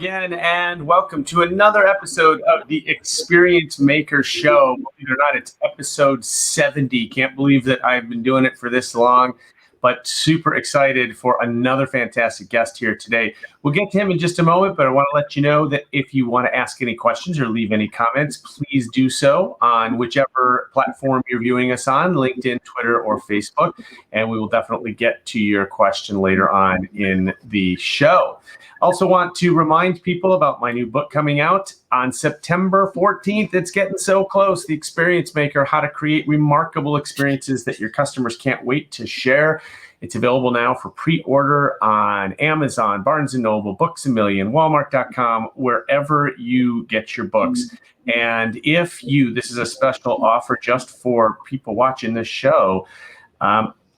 again, and welcome to another episode of the Experience Maker Show. Believe it or not, it's episode 70. Can't believe that I've been doing it for this long, but super excited for another fantastic guest here today. We'll get to him in just a moment, but I want to let you know that if you want to ask any questions or leave any comments, please do so on whichever platform you're viewing us on, LinkedIn, Twitter, or Facebook, and we will definitely get to your question later on in the show. Also want to remind people about my new book coming out on September 14th. It's getting so close. The Experience Maker, How to Create Remarkable Experiences That Your Customers Can't Wait to Share. It's available now for pre-order on Amazon, Barnes & Noble, Books A Million, Walmart.com, wherever you get your books. And if this is a special offer just for people watching this show,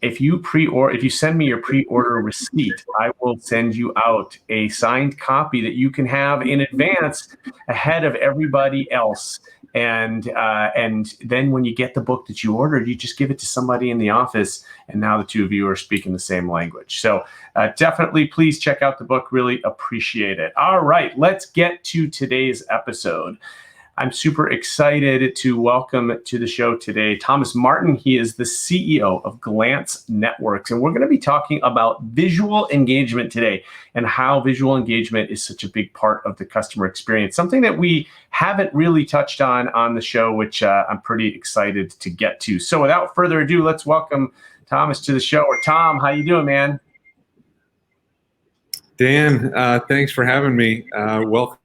if you send me your pre-order receipt, I will send you out a signed copy that you can have in advance ahead of everybody else. And then when you get the book that you ordered, you just give it to somebody in the office, and now the two of you are speaking the same language. So definitely please check out the book. Really appreciate it. All right, let's get to today's episode. I'm super excited to welcome to the show today Thomas Martin. He is the CEO of Glance Networks, and we're going to be talking about visual engagement today and how visual engagement is such a big part of the customer experience, something that we haven't really touched on the show, which I'm pretty excited to get to. So without further ado, let's welcome Thomas to the show. Or Tom, how you doing, man? Dan, thanks for having me. Welcome.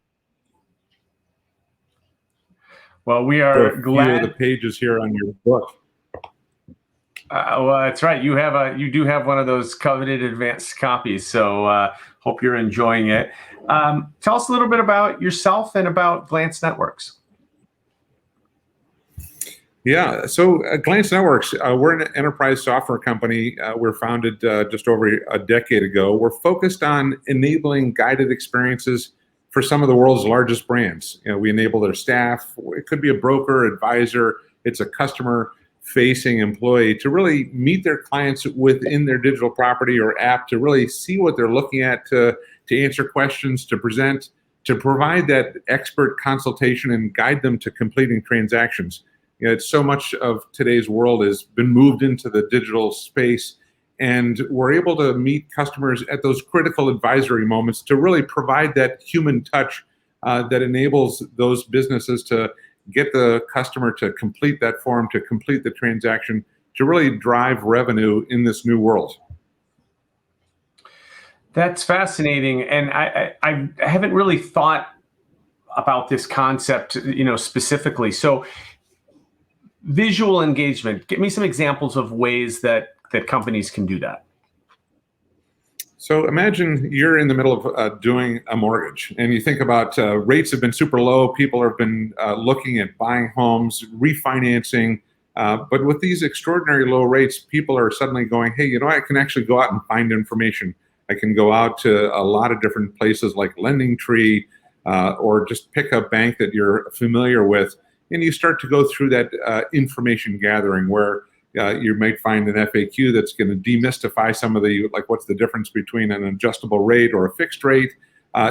Well, we are glad. A few of the pages here on your book. Well, that's right. You do have one of those coveted advanced copies. So hope you're enjoying it. Tell us a little bit about yourself and about Glance Networks. Yeah. So Glance Networks, we're an enterprise software company. We're founded just over a decade ago. We're focused on enabling guided experiences for some of the world's largest brands. We enable their staff. It could be a broker, advisor. It's a customer-facing employee to really meet their clients within their digital property or app, to really see what they're looking at, to answer questions, to present, to provide that expert consultation and guide them to completing transactions. It's so much of today's world has been moved into the digital space, and we're able to meet customers at those critical advisory moments to really provide that human touch that enables those businesses to get the customer to complete that form, to complete the transaction, to really drive revenue in this new world. That's fascinating. And I haven't really thought about this concept, specifically. So visual engagement, give me some examples of ways that companies can do that. So imagine you're in the middle of doing a mortgage, and you think about rates have been super low. People have been looking at buying homes, refinancing. But with these extraordinary low rates, people are suddenly going, hey, I can actually go out and find information. I can go out to a lot of different places like LendingTree, or just pick a bank that you're familiar with. And you start to go through that information gathering where you might find an FAQ that's going to demystify some of the, like, what's the difference between an adjustable rate or a fixed rate.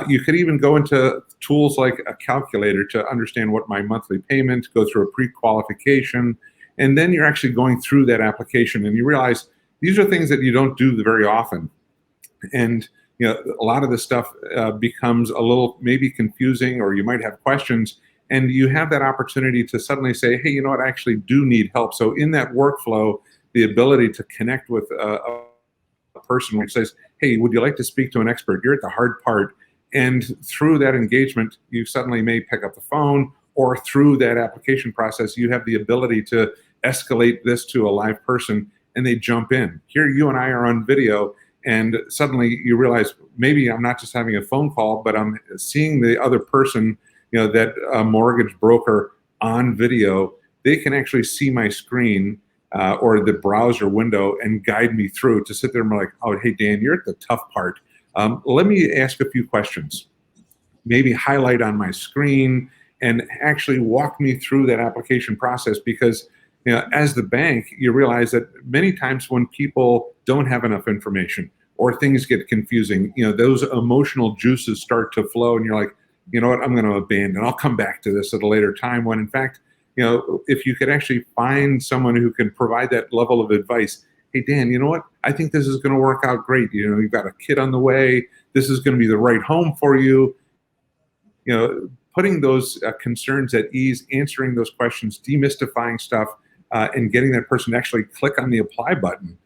You could even go into tools like a calculator to understand what my monthly payment, go through a pre-qualification, and then you're actually going through that application and you realize these are things that you don't do very often. And a lot of this stuff becomes a little maybe confusing, or you might have questions. And you have that opportunity to suddenly say, hey, I actually do need help. So in that workflow, the ability to connect with a person which says, hey, would you like to speak to an expert? You're at the hard part. And through that engagement, you suddenly may pick up the phone, or through that application process, you have the ability to escalate this to a live person and they jump in. Here, you and I are on video, and suddenly you realize maybe I'm not just having a phone call, but I'm seeing the other person, that mortgage broker on video. They can actually see my screen or the browser window and guide me through to sit there and be like, oh, hey, Dan, you're at the tough part. Let me ask a few questions. Maybe highlight on my screen and actually walk me through that application process, because as the bank, you realize that many times when people don't have enough information, or things get confusing, those emotional juices start to flow, and you're like, you know what, I'm going to abandon. I'll come back to this at a later time, when in fact, if you could actually find someone who can provide that level of advice. Hey, Dan, you know what? I think this is going to work out great. You've got a kid on the way. This is going to be the right home for you. Putting those concerns at ease, answering those questions, demystifying stuff, and getting that person to actually click on the apply button.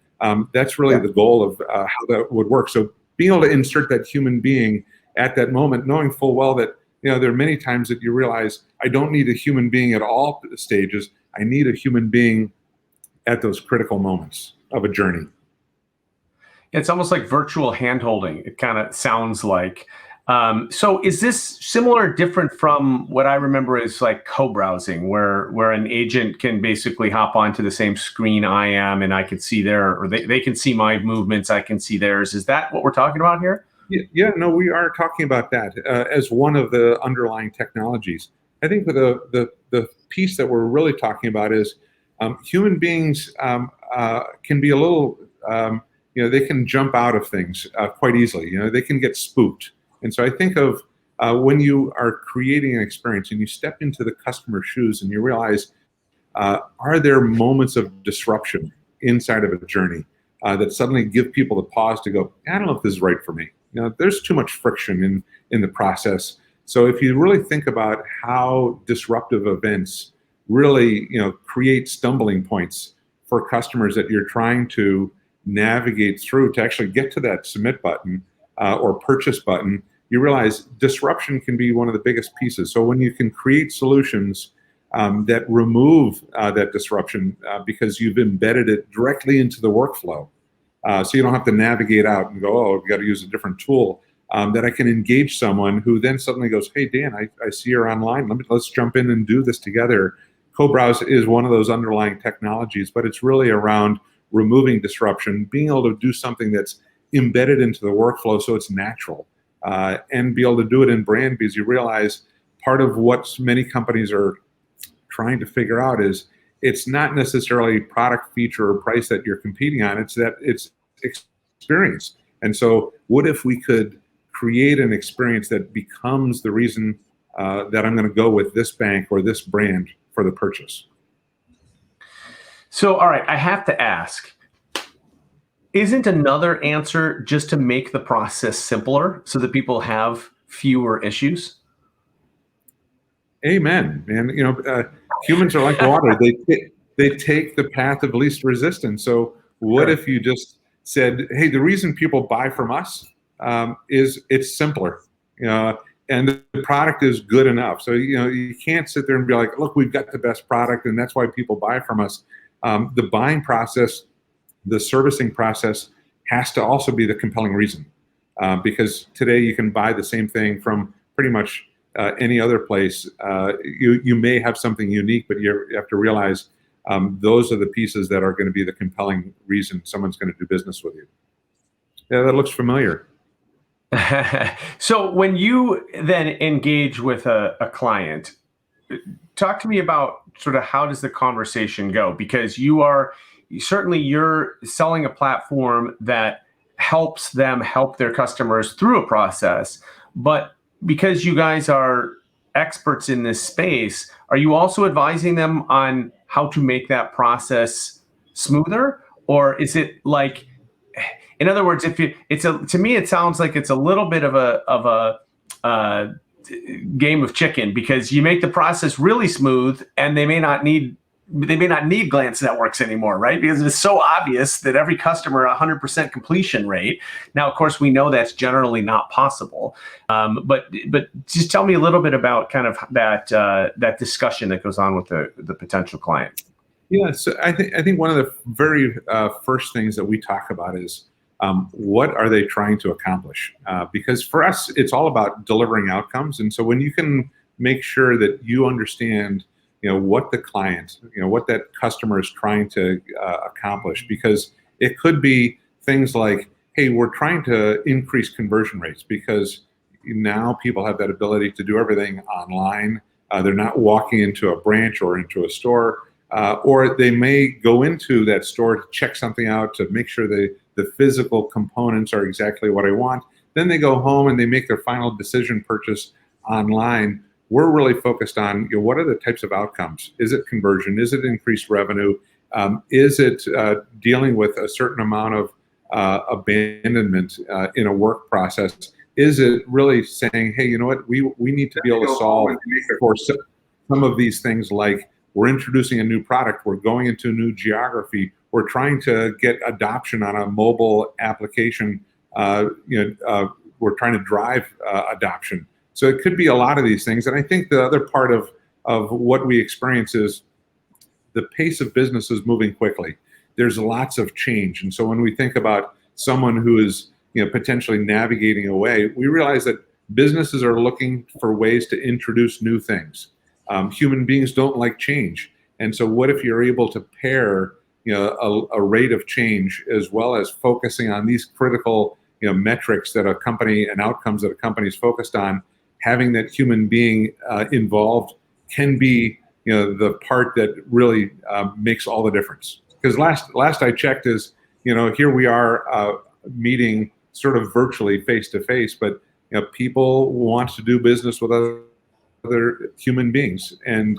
That's really the goal of how that would work. So being able to insert that human being at that moment, knowing full well that there are many times that you realize I don't need a human being at all stages. I need a human being at those critical moments of a journey. It's almost like virtual hand-holding. It kind of sounds like. So is this similar or different from what I remember is like co-browsing, where an agent can basically hop onto the same screen I am, and I can see or they can see my movements, I can see theirs. Is that what we're talking about here? Yeah, no, we are talking about that as one of the underlying technologies. I think the piece that we're really talking about is human beings can be a little, they can jump out of things quite easily. They can get spooked. And so I think of when you are creating an experience and you step into the customer's shoes and you realize, are there moments of disruption inside of a journey that suddenly give people the pause to go, I don't know if this is right for me. There's too much friction in the process. So if you really think about how disruptive events really, create stumbling points for customers that you're trying to navigate through to actually get to that submit button or purchase button, you realize disruption can be one of the biggest pieces. So when you can create solutions that remove that disruption because you've embedded it directly into the workflow, so you don't have to navigate out and go, oh, I've got to use a different tool, that I can engage someone who then suddenly goes, hey, Dan, I see you're online. Let's jump in and do this together. Co-browse is one of those underlying technologies, but it's really around removing disruption, being able to do something that's embedded into the workflow so it's natural, and be able to do it in brand, because you realize part of what many companies are trying to figure out is it's not necessarily product, feature, or price that you're competing on. It's that it's experience. And so what if we could create an experience that becomes the reason that I'm going to go with this bank or this brand for the purchase? So, all right, I have to ask, isn't another answer just to make the process simpler so that people have fewer issues? Amen, man. Humans are like water. They take the path of least resistance. So what if you just said, hey, the reason people buy from us is it's simpler, and the product is good enough. So, you can't sit there and be like, look, we've got the best product and that's why people buy from us. The buying process, the servicing process has to also be the compelling reason, because today you can buy the same thing from pretty much any other place. You may have something unique, but you have to realize those are the pieces that are going to be the compelling reason someone's going to do business with you. Yeah, that looks familiar. So when you then engage with a client, talk to me about sort of how does the conversation go? Because you're selling a platform that helps them help their customers through a process, but because you guys are experts in this space, are you also advising them on how to make that process smoother? Or is it like, in other words, to me, it sounds like it's a little bit of a game of chicken, because you make the process really smooth and they may not need glance networks anymore, right? Because it's so obvious that every customer 100% completion rate. Now, of course, we know that's generally not possible. But just tell me a little bit about kind of that discussion that goes on with the potential client. Yeah, so I think one of the very first things that we talk about is what are they trying to accomplish? Because for us, it's all about delivering outcomes. And so when you can make sure that you understand what the client, what that customer is trying to accomplish, because it could be things like, hey, we're trying to increase conversion rates because now people have that ability to do everything online. They're not walking into a branch or into a store. or they may go into that store to check something out to make sure the physical components are exactly what I want. Then they go home and they make their final decision purchase online. We're really focused on, what are the types of outcomes? Is it conversion? Is it increased revenue? Is it dealing with a certain amount of abandonment in a work process? Is it really saying, hey, you know what, we need to be able to solve for some of these things, like we're introducing a new product, we're going into a new geography, we're trying to get adoption on a mobile application, we're trying to drive adoption. So it could be a lot of these things. And I think the other part of what we experience is the pace of business is moving quickly. There's lots of change. And so when we think about someone who is potentially navigating away, we realize that businesses are looking for ways to introduce new things. Human beings don't like change. And so what if you're able to pair a rate of change as well as focusing on these critical metrics that a company and outcomes that a company is focused on, having that human being involved can be the part that really makes all the difference. Because last I checked is, here we are meeting sort of virtually face to face, but people want to do business with other human beings, and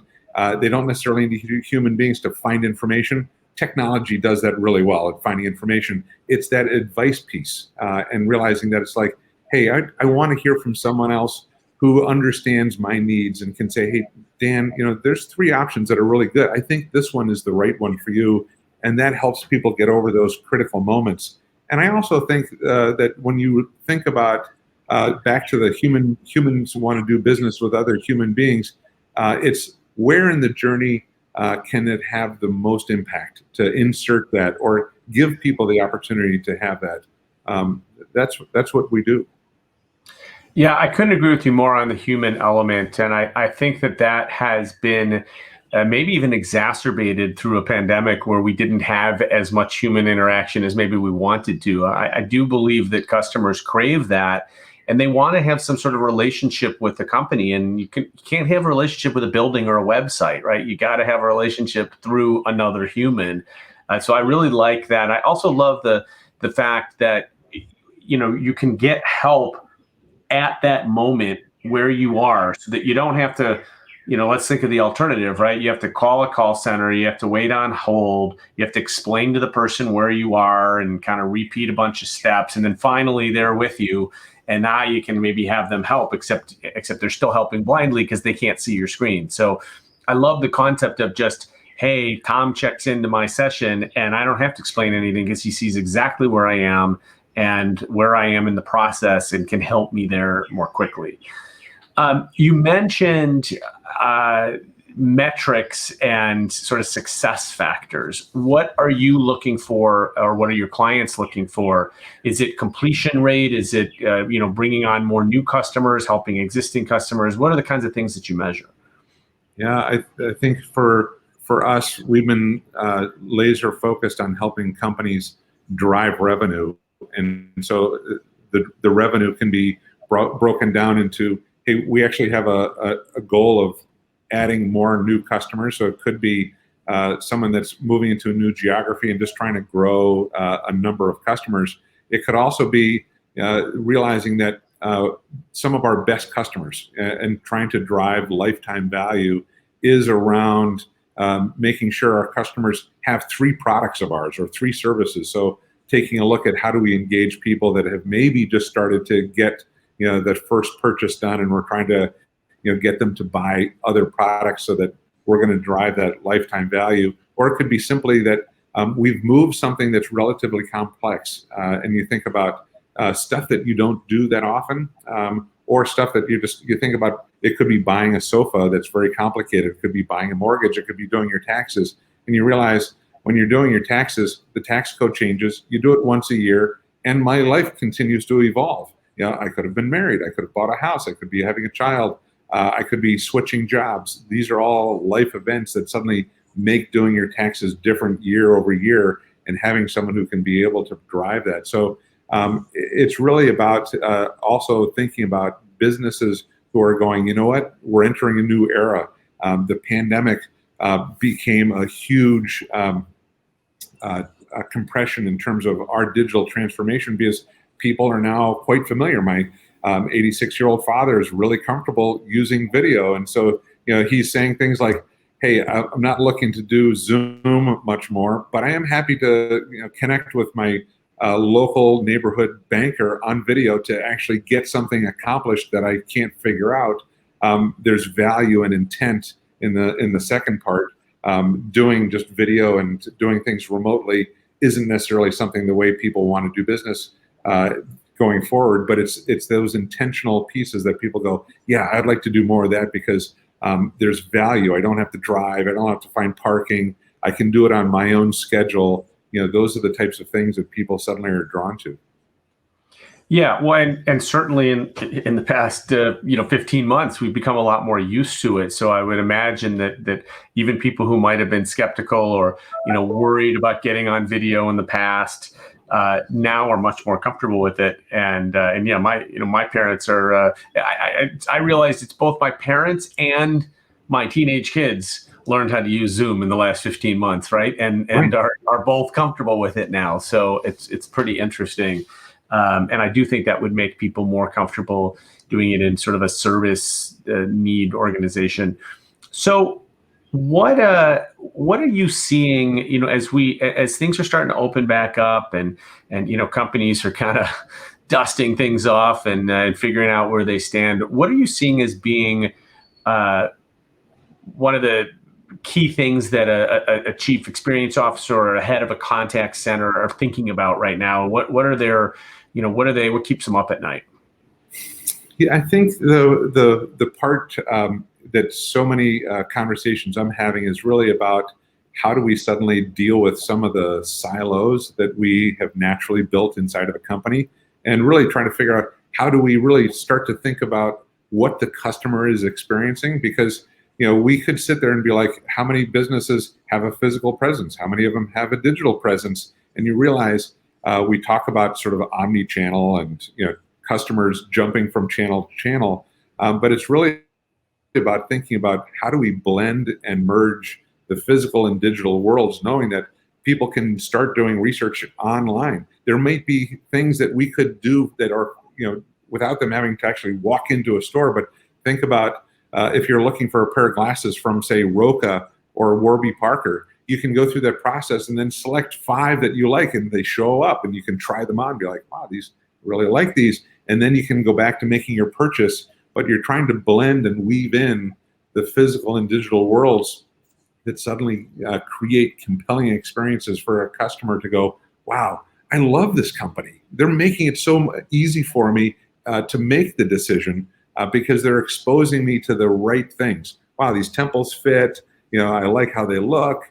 they don't necessarily need human beings to find information. Technology does that really well at finding information. It's that advice piece and realizing that it's like, hey, I want to hear from someone else who understands my needs and can say, hey, Dan, there's 3 options that are really good. I think this one is the right one for you. And that helps people get over those critical moments. And I also think that when you think about back to the humans want to do business with other human beings, it's where in the journey can it have the most impact to insert that or give people the opportunity to have that. That's what we do. Yeah, I couldn't agree with you more on the human element. And I think that has been maybe even exacerbated through a pandemic where we didn't have as much human interaction as maybe we wanted to. I do believe that customers crave that, and they want to have some sort of relationship with the company. And you can't have a relationship with a building or a website, right? You got to have a relationship through another human. So I really like that. I also love the fact that you can get help at that moment where you are, so that you don't have to, let's think of the alternative, right? You have to call a call center, you have to wait on hold, you have to explain to the person where you are and kind of repeat a bunch of steps. And then finally they're with you. And now you can maybe have them help, except they're still helping blindly because they can't see your screen. So I love the concept of just, hey, Tom checks into my session and I don't have to explain anything because he sees exactly where I am and where I am in the process and can help me there more quickly. You mentioned metrics and sort of success factors. What are you looking for, or what are your clients looking for? Is it completion rate? Is it bringing on more new customers, helping existing customers? What are the kinds of things that you measure? Yeah, I think for us, we've been laser focused on helping companies drive revenue. And so the revenue can be broken down into, hey, we actually have a goal of adding more new customers. So it could be someone that's moving into a new geography and just trying to grow a number of customers. It could also be realizing that some of our best customers and trying to drive lifetime value is around making sure our customers have 3 products of ours or 3 services. So taking a look at how do we engage people that have maybe just started to get the first purchase done, and we're trying to get them to buy other products so that we're going to drive that lifetime value. Or it could be simply that we've moved something that's relatively complex, and you think about stuff that you don't do that often, or stuff that you think about. It could be buying a sofa that's very complicated. It could be buying a mortgage. It could be doing your taxes, and you realize when you're doing your taxes, the tax code changes. You do it once a year, and my life continues to evolve. I could have been married. I could have bought a house. I could be having a child. I could be switching jobs. These are all life events that suddenly make doing your taxes different year over year, and having someone who can be able to drive that. So it's really about also thinking about businesses who are going, you know what, we're entering a new era. The pandemic became a huge compression in terms of our digital transformation, because people are now quite familiar. My 86-year-old father is really comfortable using video. And so, he's saying things like, hey, I'm not looking to do Zoom much more, but I am happy to connect with my local neighborhood banker on video to actually get something accomplished that I can't figure out. There's value and intent in the second part. Doing just video and doing things remotely isn't necessarily something the way people want to do business going forward, but it's those intentional pieces that people go, yeah, I'd like to do more of that because there's value. I don't have to drive. I don't have to find parking. I can do it on my own schedule. Those are the types of things that people suddenly are drawn to. Yeah, well, and certainly in the past 15 months, we've become a lot more used to it. So I would imagine that even people who might have been skeptical or worried about getting on video in the past now are much more comfortable with it. And yeah, my parents are. I realized it's both my parents and my teenage kids learned how to use Zoom in the last 15 months, right? And are both comfortable with it now. So it's pretty interesting. And I do think that would make people more comfortable doing it in sort of a service need organization. So what are you seeing, as things are starting to open back up and companies are kind of dusting things off and figuring out where they stand? What are you seeing as being one of the key things that a chief experience officer or a head of a contact center are thinking about right now? What keeps them up at night? Yeah, I think the part that so many conversations I'm having is really about how do we suddenly deal with some of the silos that we have naturally built inside of a company, and really trying to figure out how do we really start to think about what the customer is experiencing, because we could sit there and be like, how many businesses have a physical presence? How many of them have a digital presence? And you realize we talk about sort of omni-channel and customers jumping from channel to channel, but it's really about thinking about how do we blend and merge the physical and digital worlds, knowing that people can start doing research online. There may be things that we could do that are without them having to actually walk into a store. But think about if you're looking for a pair of glasses from, say, Roca or Warby Parker, you can go through that process and then select 5 that you like, and they show up, and you can try them on, be like, wow, these really like these. And then you can go back to making your purchase, but you're trying to blend and weave in the physical and digital worlds that suddenly create compelling experiences for a customer to go, wow, I love this company. They're making it so easy for me to make the decision because they're exposing me to the right things. Wow, these temples fit. I like how they look.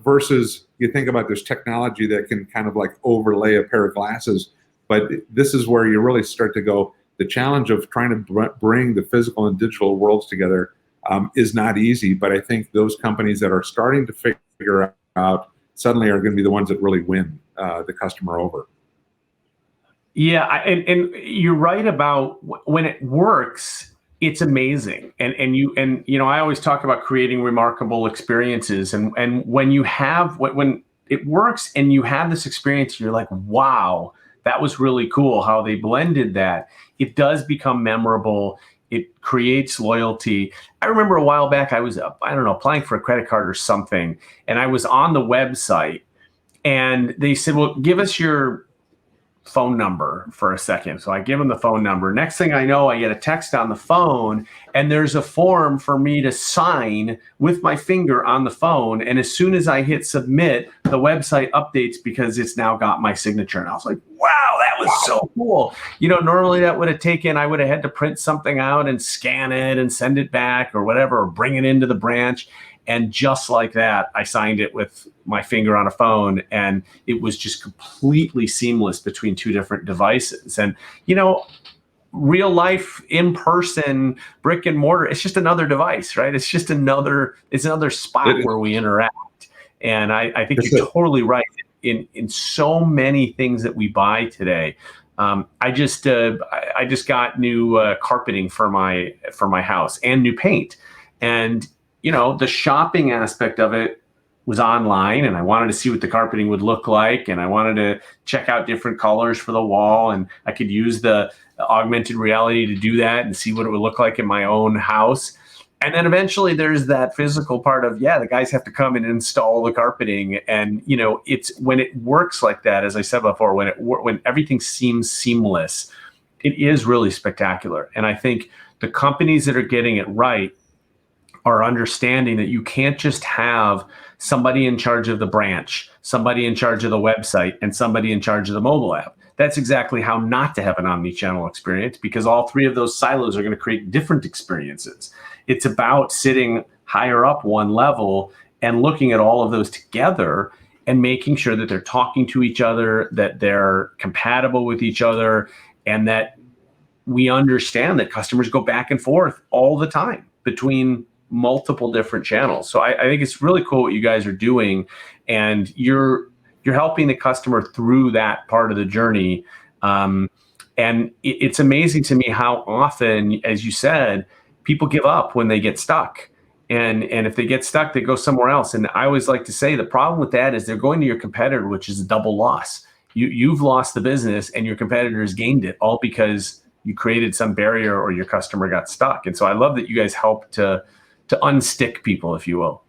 Versus you think about this technology that can kind of like overlay a pair of glasses. But this is where you really start to go, the challenge of trying to bring the physical and digital worlds together is not easy. But I think those companies that are starting to figure out suddenly are going to be the ones that really win the customer over. Yeah, and you're right about when it works, it's amazing. And I always talk about creating remarkable experiences. And when you have when it works and you have this experience, you're like, wow, that was really cool how they blended that. It does become memorable. It creates loyalty. I remember a while back, I was, applying for a credit card or something. And I was on the website and they said, well, give us your phone number for a second. So I give them the phone number. Next thing I know, I get a text on the phone and there's a form for me to sign with my finger on the phone. And as soon as I hit submit, the website updates because it's now got my signature. And I was like, wow, that was so cool. Normally that would have taken, I would have had to print something out and scan it and send it back or whatever, or bring it into the branch. And just like that, I signed it with my finger on a phone, and it was just completely seamless between 2 different devices. And, real life, in person, brick and mortar, it's just another device, right? It's just another spot where we interact. And I think you're totally right. In so many things that we buy today, I just got new carpeting for my house and new paint. And the shopping aspect of it was online, and I wanted to see what the carpeting would look like, and I wanted to check out different colors for the wall, and I could use the augmented reality to do that and see what it would look like in my own house. And then eventually there's that physical part of, the guys have to come and install the carpeting. And, it's when it works like that, as I said before, when everything seems seamless, it is really spectacular. And I think the companies that are getting it right are understanding that you can't just have somebody in charge of the branch, somebody in charge of the website, and somebody in charge of the mobile app. That's exactly how not to have an omni-channel experience, because all three of those silos are going to create different experiences. It's about sitting higher up one level and looking at all of those together and making sure that they're talking to each other, that they're compatible with each other, and that we understand that customers go back and forth all the time between multiple different channels. So I think it's really cool what you guys are doing, and you're helping the customer through that part of the journey. And it's amazing to me how often, as you said, people give up when they get stuck. And if they get stuck, they go somewhere else. And I always like to say the problem with that is they're going to your competitor, which is a double loss. You've lost the business and your competitor has gained it, all because you created some barrier or your customer got stuck. And so I love that you guys help to unstick people, if you will.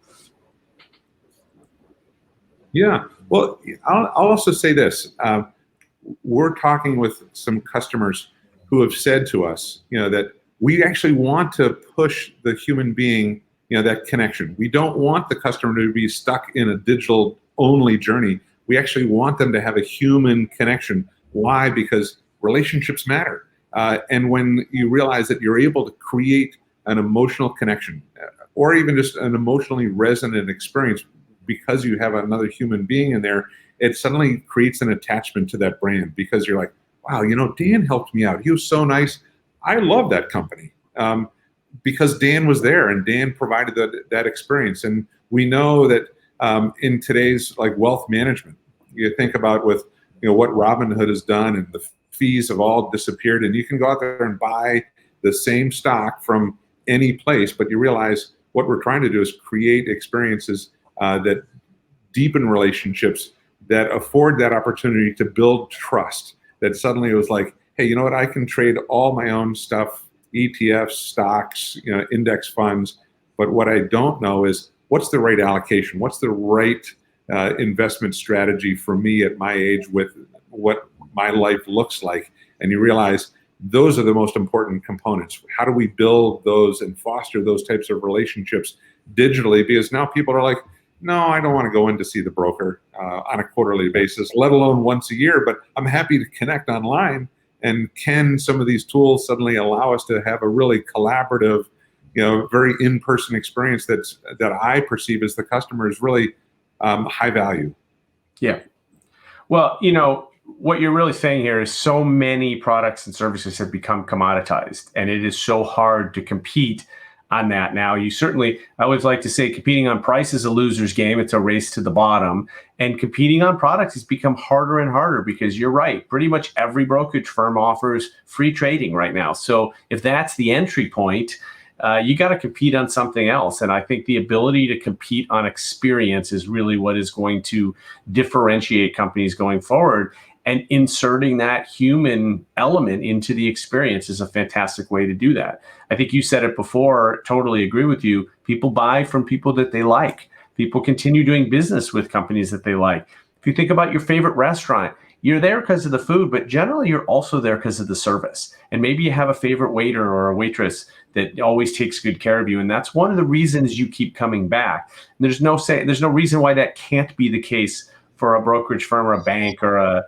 Yeah. Well, I'll also say this. We're talking with some customers who have said to us, that we actually want to push the human being, that connection. We don't want the customer to be stuck in a digital only journey. We actually want them to have a human connection. Why? Because relationships matter. And when you realize that you're able to create an emotional connection, or even just an emotionally resonant experience because you have another human being in there, it suddenly creates an attachment to that brand, because you're like, wow, Dan helped me out. He was so nice. I love that company because Dan was there and Dan provided that experience. And we know that in today's wealth management, you think about with what Robinhood has done, and the fees have all disappeared, and you can go out there and buy the same stock from any place, but you realize what we're trying to do is create experiences that deepen relationships, that afford that opportunity to build trust, that suddenly it was like, hey, you know what, I can trade all my own stuff, ETFs, stocks, index funds, but what I don't know is what's the right allocation, what's the right investment strategy for me at my age with what my life looks like. And you realize those are the most important components. How do we build those and foster those types of relationships digitally? Because now people are like, no, I don't want to go in to see the broker on a quarterly basis, let alone once a year, but I'm happy to connect online. And can some of these tools suddenly allow us to have a really collaborative, very in-person experience that I perceive as the customer is really high value? Yeah. Well, what you're really saying here is so many products and services have become commoditized, and it is so hard to compete on that now. I always like to say competing on price is a loser's game. It's a race to the bottom. And competing on products has become harder and harder, because you're right. Pretty much every brokerage firm offers free trading right now. So if that's the entry point, you got to compete on something else. And I think the ability to compete on experience is really what is going to differentiate companies going forward. And inserting that human element into the experience is a fantastic way to do that. I think you said it before, totally agree with you. People buy from people that they like. People continue doing business with companies that they like. If you think about your favorite restaurant, you're there because of the food, but generally you're also there because of the service. And maybe you have a favorite waiter or a waitress that always takes good care of you. And that's one of the reasons you keep coming back. And there's no reason why that can't be the case for a brokerage firm or a bank or a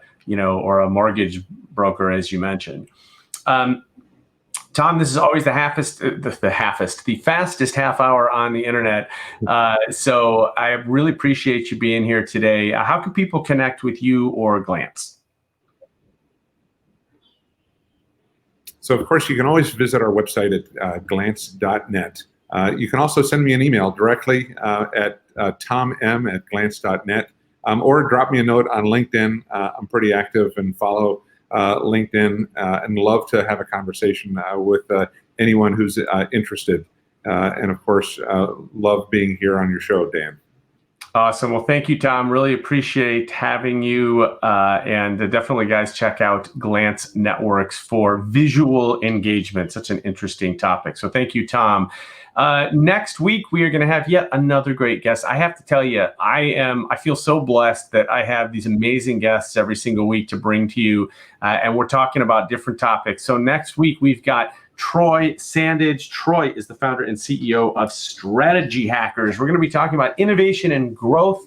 mortgage broker, as you mentioned. Tom, this is always the fastest half hour on the internet. So I really appreciate you being here today. How can people connect with you or Glance? So, of course, you can always visit our website at glance.net. You can also send me an email directly at tomm@glance.net, or drop me a note on LinkedIn. I'm pretty active and follow LinkedIn, and love to have a conversation with anyone who's interested. And of course, love being here on your show, Dan. Awesome. Well, thank you, Tom. Really appreciate having you. And definitely, guys, check out Glance Networks for visual engagement. Such an interesting topic. So thank you, Tom. Next week, we are going to have yet another great guest. I have to tell you, I feel so blessed that I have these amazing guests every single week to bring to you. And we're talking about different topics. So next week, we've got Troy Sandedge. Troy is the founder and CEO of Strategy Hackers. We're going to be talking about innovation and growth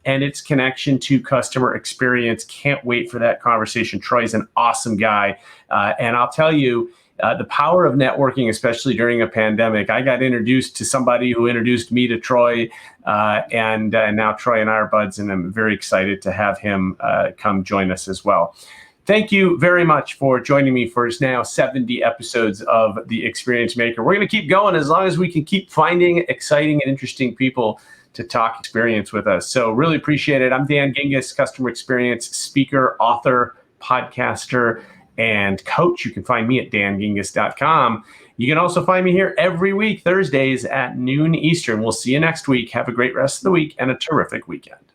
and its connection to customer experience. Can't wait for that conversation. Troy's an awesome guy. And I'll tell you, the power of networking, especially during a pandemic. I got introduced to somebody who introduced me to Troy, and now Troy and I are buds, and I'm very excited to have him come join us as well. Thank you very much for joining me for now 70 episodes of The Experience Maker. We're going to keep going as long as we can keep finding exciting and interesting people to talk experience with us. So really appreciate it. I'm Dan Gingiss, customer experience speaker, author, podcaster, and coach. You can find me at dangingiss.com. You can also find me here every week, Thursdays at noon Eastern. We'll see you next week. Have a great rest of the week and a terrific weekend.